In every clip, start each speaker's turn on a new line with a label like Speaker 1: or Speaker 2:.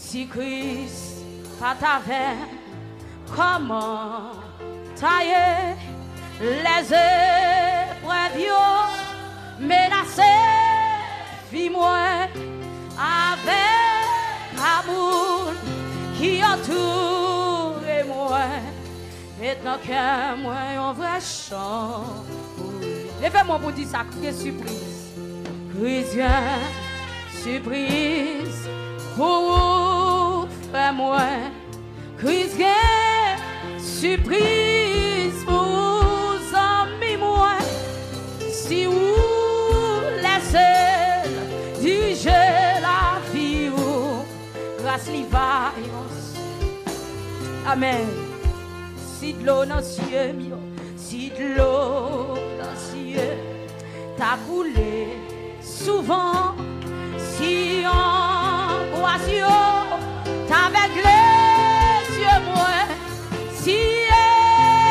Speaker 1: Si Christ pas t'avait, comment tailler les épreuves menacées, vis-moi avec amour qui entoure moi. Maintenant que moi un vrai chant. Levez-moi pour dire ça, quelle surprise. Christ vient, surprise pour faire moi. Christ vient, surprise pour amis moi. Si vous laissez diriger la vie, grâce l'ivariance. Amen. Si de l'eau dans le ciel, si de l'eau dans le ciel, t'as coulé souvent. Si angoisse, t'avais les yeux moins. Si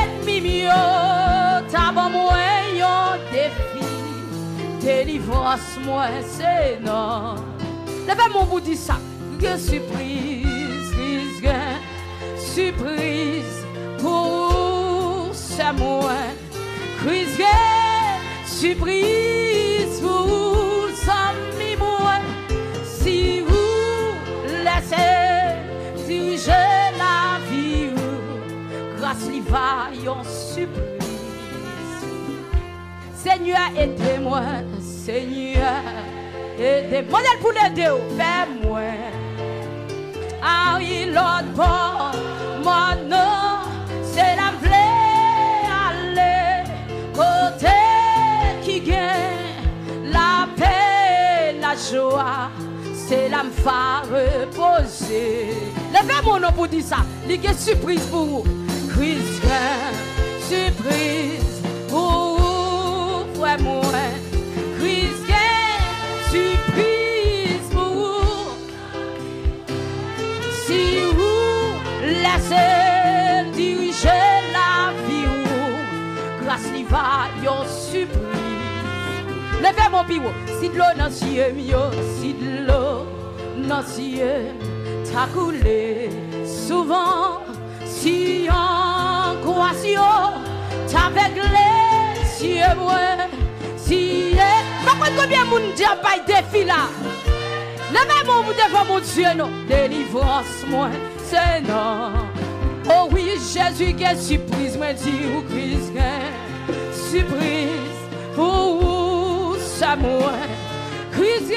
Speaker 1: ennemi mieux, t'as bon moins un défi. Délivrance moi, c'est non. Levez mon bout dit ça. Que surprise, surprise. Pour ce moi, Christ surprise pour amis moi. Si vous laissez diriger la vie, grâce l'y va en surprise. Seigneur, aidez-moi, Seigneur, aidez-moi. Modèle pour l'aider, fais-moi. Ah oui, l'autre bord, mon nom. C'est la vraie aller côté qui gagne la paix, la joie. C'est l'âme fa reposer. Levez mon nom pour dire ça. Il y a une surprise pour vous. Christ, surprise pour vous, frère moi. Christ, surprise pour vous. Si vous laissez la vie, grâce l'y va, yon surprise. Levez mon piro, si de l'eau dans le ciel, si de l'eau dans le ciel, t'as coulé souvent. Si angoisse, t'avais les yeux, si pas combien de monde dit pas de défi là. Levez mon bout devant mon Dieu, non, délivrance, moi, c'est non. Oh oui, Jésus, quelle surprise, moi dis ou Christ, surprise pour ça, moi, Christ.